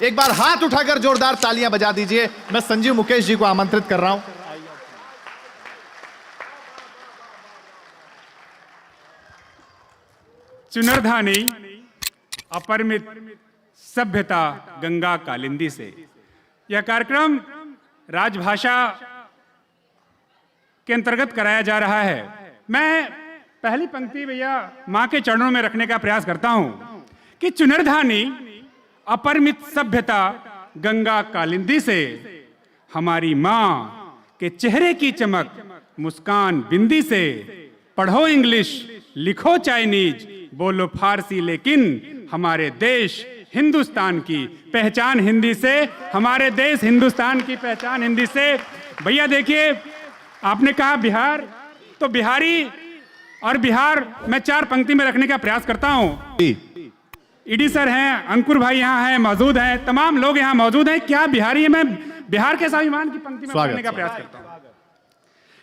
एक बार हाथ उठाकर जोरदार तालियां बजा दीजिए। मैं संजीव मुकेश जी को आमंत्रित कर रहा हूं। चुनरधानी अपरिमित सभ्यता गंगा कालिंदी से, यह कार्यक्रम राजभाषा के अंतर्गत कराया जा रहा है। मैं पहली पंक्ति भैया मां के चरणों में रखने का प्रयास करता हूं कि चुनरधानी अपरिमित सभ्यता गंगा कालिंदी से, हमारी मां के चेहरे की चमक मुस्कान बिंदी से, पढ़ो इंग्लिश लिखो चाइनीज बोलो फारसी, लेकिन हमारे देश हिंदुस्तान की पहचान हिंदी से, हमारे देश हिंदुस्तान की पहचान हिंदी से। भैया देखिए, आपने कहा बिहार, तो बिहारी और बिहार मैं चार पंक्ति में रखने का प्रयास करता हूं। ईडी सर हैं, अंकुर भाई यहाँ हैं, मौजूद हैं, तमाम लोग यहाँ मौजूद हैं। क्या बिहारी है? मैं बिहार के स्वाभिमान की पंक्ति में पढ़ने का प्रयास करता हूं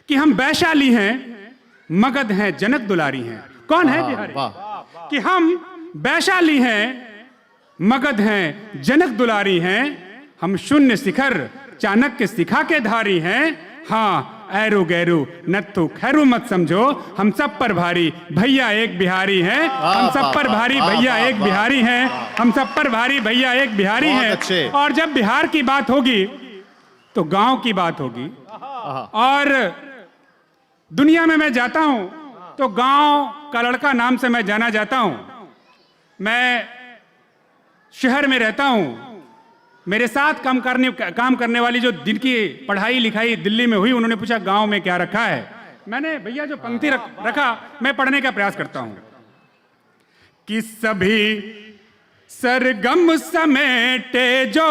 कि हम वैशाली हैं, मगध हैं, जनक दुलारी हैं। कौन है बिहारी? कि हम वैशाली हैं, मगध हैं, जनक दुलारी हैं। हम शून्य शिखर चाणक्य शिखा के धारी हैं। हाँ, ऐरू गैरू नत्थु खैरू मत समझो, हम सब पर भारी भैया एक बिहारी हैं। हम सब पर भारी भैया एक बिहारी हैं। हम सब पर भारी भैया एक बिहारी हैं। और जब बिहार की बात होगी तो गांव की बात होगी। और दुनिया में मैं जाता हूं तो गांव का लड़का नाम से मैं जाना जाता हूं। मैं शहर में रहता हूं, मेरे साथ काम करने वाली जो दिन की पढ़ाई लिखाई दिल्ली में हुई, उन्होंने पूछा गांव में क्या रखा है। मैंने भैया जो पंक्ति रखा मैं पढ़ने का प्रयास करता हूं कि सभी सरगम समेटे जो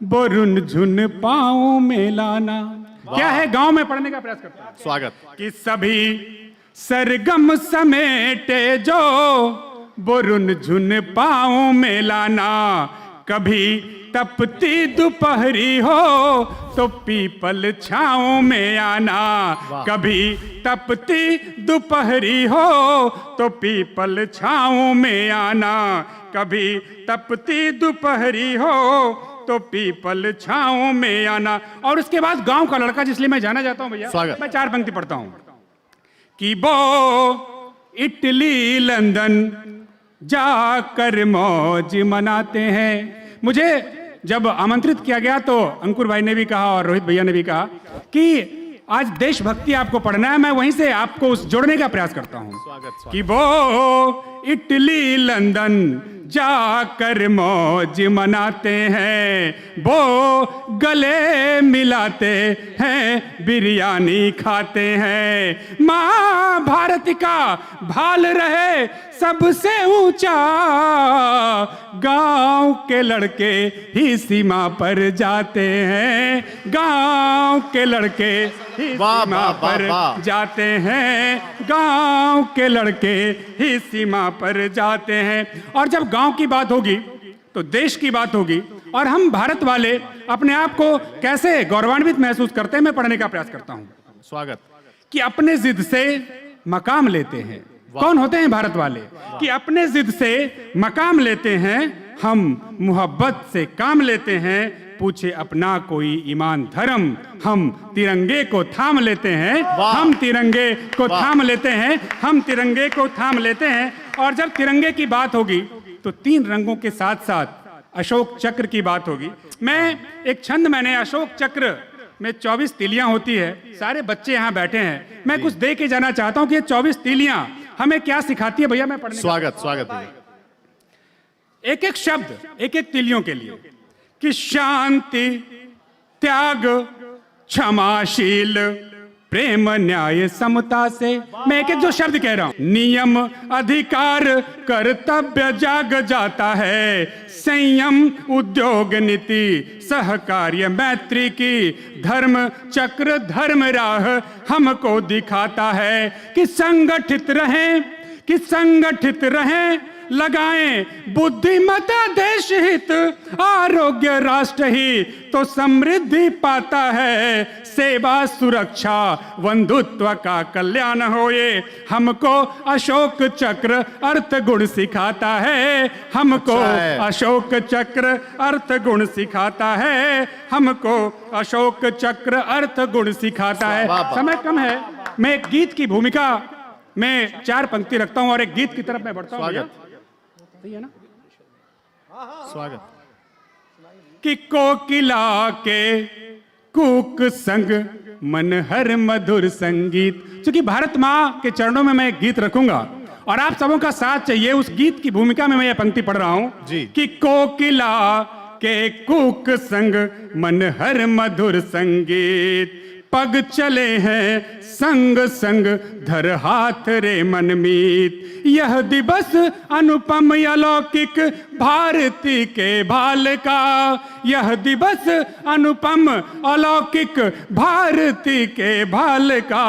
बोरुन झुन पाँव में लाना। क्या है? गांव में पढ़ने का प्रयास करता हूं। स्वागत। कि सभी सरगम समेटे जो बोरुन झुन पाँव में लाना। कभी तपती दोपहरी हो तो पीपल छाँव में आना। कभी तपती दोपहरी हो तो पीपल छाँव में आना। कभी तपती दोपहरी हो तो पीपल छाँव में आना। और उसके बाद गांव का लड़का, जिसलिए मैं जाना चाहता हूं भैया, मैं चार पंक्ति पढ़ता हूं कि वो इटली लंदन जाकर मौज मनाते हैं। मुझे जब आमंत्रित किया गया तो अंकुर भाई ने भी कहा और रोहित भैया ने भी कहा कि आज देशभक्ति आपको पढ़ना है। मैं वहीं से आपको उस जोड़ने का प्रयास करता हूं कि वो इटली लंदन जाकर मौज मनाते हैं। वो गले मिलाते हैं, बिरयानी खाते हैं। माँ भारत का भाल रहे सबसे ऊंचा, गांव के लड़के ही सीमा पर जाते हैं। गांव के लड़के ही सीमा पर जाते हैं। गांव के लड़के ही सीमा पर जाते हैं। और जब गांव की बात होगी तो देश की बात होगी। और हम भारत वाले अपने आप को कैसे गौरवान्वित महसूस करते हैं, मैं पढ़ने का प्रयास करता हूं। स्वागत। कि अपने जिद से मकाम लेते हैं। कौन होते हैं भारत वाले? कि अपने जिद से मकाम लेते हैं, हम मोहब्बत से काम लेते हैं। पूछे अपना कोई ईमान धर्म, हम तिरंगे को थाम लेते हैं। हम तिरंगे को थाम लेते हैं। हम तिरंगे को थाम लेते हैं। और जब तिरंगे की बात होगी तो तीन रंगों के साथ साथ अशोक चक्र की बात होगी। मैं एक छंद, मैंने अशोक चक्र में 24 तीलियां होती है। सारे बच्चे यहाँ बैठे हैं, मैं कुछ दे के जाना चाहता हूं कि ये 24 तीलियां हमें क्या सिखाती है भैया। मैं पढ़ने स्वागत। स्वागत भैया। एक एक शब्द एक एक तीलियों के लिए कि शांति त्याग क्षमाशील प्रेम न्याय समता से। मैं एक एक जो शब्द कह रहा हूं, नियम अधिकार कर्तव्य जाग जाता है। संयम उद्योग नीति सहकार्य मैत्री की, धर्म चक्र धर्म राह हमको दिखाता है। कि संगठित रहें, कि संगठित रहें, लगाएं बुद्धिमता देश सुरक्षित आरोग्य राष्ट्र ही तो समृद्धि पाता है। सेवा सुरक्षा बंधुत्व का कल्याण हो, ये हमको अशोक चक्र अर्थ गुण सिखाता है। हमको अच्छा है। अशोक चक्र अर्थ गुण सिखाता है। हमको अशोक चक्र अर्थ गुण सिखाता है। वाह, वाह। समय कम है, मैं एक गीत की भूमिका में 4 पंक्ति रखता हूं और एक गीत की तरफ मैं बढ़ता हूं। भैया सही है ना? स्वागत। कि कोकिला के कूक संग मन हर मधुर संगीत। क्योंकि भारत माँ के चरणों में मैं एक गीत रखूंगा और आप सबों का साथ चाहिए उस गीत की भूमिका में मैं ये पंक्ति पढ़ रहा हूं जी। कि कोकिला के कूक संग मन हर मधुर संगीत, पग चले हैं संग संग धर हाथ रे मनमीत। यह दिवस अनुपम अलौकिक भारती के भाल का, यह दिवस अनुपम अलौकिक भारती के भाल का।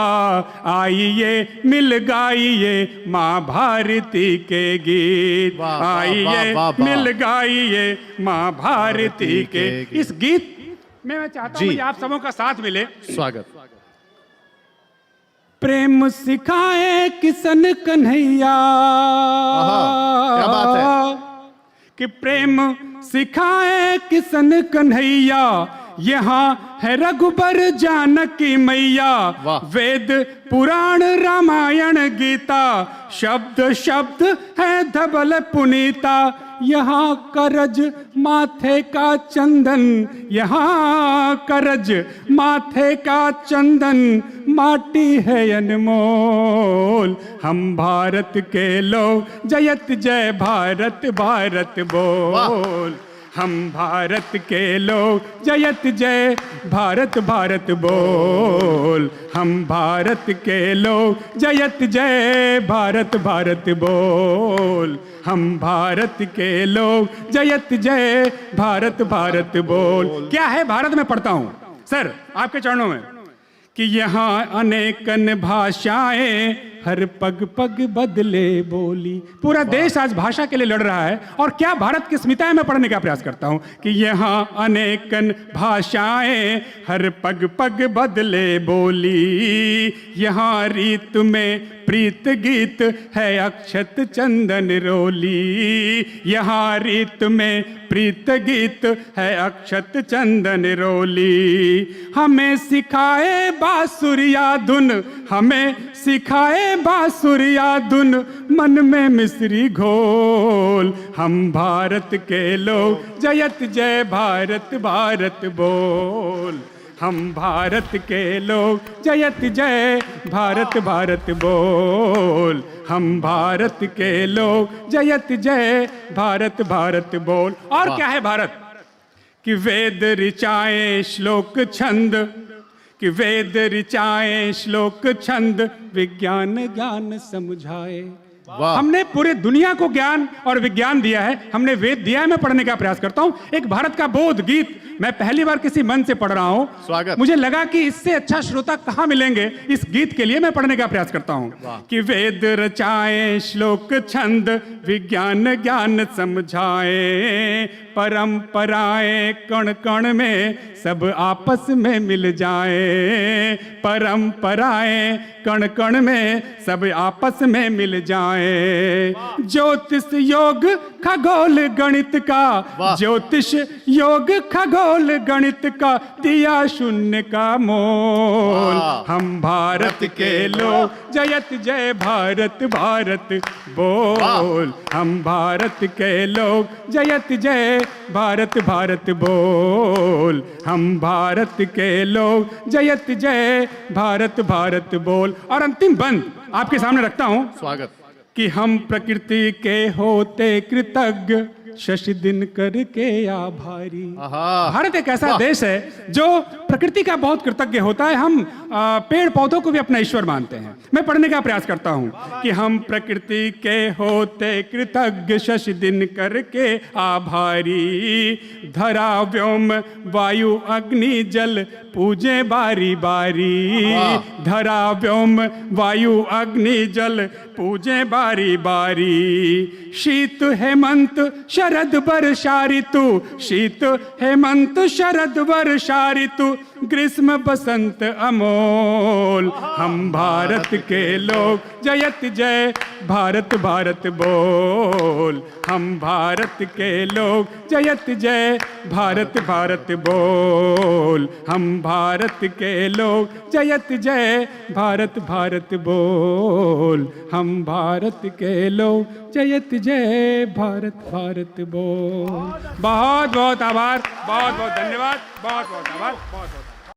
आइए मिल गाइए माँ भारती के गीत, वाह, वाह, आइए वाह, वाह, वाह। मिल गाइए माँ भारती के। इस गीत में मैं चाहता हूं जी। कि आप सबों का साथ मिले। स्वागत। प्रेम सिखाए किशन कन्हैया, क्या बात है। कि प्रेम सिखाए किशन कन्हैया, यहाँ है रघुबर जानकी मैया। वाह। वेद पुराण रामायण गीता, शब्द शब्द है धबल पुनीता। यहाँ करज माथे का चंदन, यहाँ करज माथे का चंदन, माटी है अनमोल। हम भारत के लोग जयत जय भारत भारत बोल। हम भारत के लोग जयत जय भारत भारत बोल। हम भारत के लोग जयत जय भारत भारत बोल। हम भारत के लोग जयत जय भारत भारत बोल। क्या है भारत में पढ़ता हूं सर आपके चरणों में कि यहाँ अनेकन भाषाएं हर पग पग बदले बोली। पूरा देश आज भाषा के लिए लड़ रहा है और क्या भारत की स्मिताएं मैं पढ़ने का प्रयास करता हूं कि यहाँ अनेकन भाषाएं हर पग पग बदले बोली। यहाँ रीत में प्रीत गीत है अक्षत चंदन रोली। यहाँ रीत में प्रीत गीत है अक्षत चंदन रोली। हमें सिखाए बांसुरिया धुन, हमें सिखाए बांसुरिया धुन, मन में मिश्री घोल। हम भारत के लोग जयत जय भारत भारत बोल। हम भारत के लोग जयत जय भारत भारत बोल। हम भारत के लोग जयत जय भारत भारत बोल। और क्या है भारत कि वेद ऋचाएं श्लोक छंद, कि वेद ऋचाएं श्लोक छंद, विज्ञान ज्ञान समझाए। हमने पूरे दुनिया को ज्ञान और विज्ञान दिया है, हमने वेद दिया है। मैं पढ़ने का प्रयास करता हूं एक भारत का बोध गीत। मैं पहली बार किसी मन से पढ़ रहा हूं। स्वागत। मुझे लगा कि इससे अच्छा श्रोता कहां मिलेंगे, इस गीत के लिए मैं पढ़ने का प्रयास करता हूं कि वेद रचाए श्लोक छंद, विज्ञान ज्ञान समझाए। परंपराएं कण कण में सब आपस में मिल जाए। परंपराएं कण कण में सब आपस में मिल जाए। ज्योतिष योग खगोल गणित का, ज्योतिष योग खगोल गणित का, दिया शून्य का मोल। हम भारत के लोग जयत जय भारत भारत बोल। हम भारत के लोग जयत जय भारत भारत बोल। हम भारत के लोग जयत जय भारत भारत बोल। और अंतिम बंद आपके सामने रखता हूं स्वागत कि हम प्रकृति के होते कृतज्ञ, शशि दिनकर के आभारी। भारत एक ऐसा देश है जो प्रकृति का बहुत कृतज्ञ होता है। हम पेड़ पौधों को भी अपना ईश्वर मानते हैं। मैं पढ़ने का प्रयास करता हूं कि हम प्रकृति के होते कृतज्ञ, शशि दिनकर के आभारी। धरा व्योम वायु अग्नि जल पूजे बारी बारी। धरा व्योम वायु अग्नि जल पूजे बारी बारी। शीत हेमंत शरद वर्षा ऋतु, शीत हेमंत शरद वर्षा ऋतु, ग्रीष्म बसंत अमोल। हम भारत के लोग, जयत जय भारत भारत बोल। हम भारत के लोग, जयत जय भारत भारत बोल। हम भारत के लोग, जयत जय भारत भारत बोल। हम भारत के लोग, जयत जय भारत भारत बोल। बहुत बहुत आभार, बहुत बहुत धन्यवाद, बहुत बहुत आभार, बहुत बहुत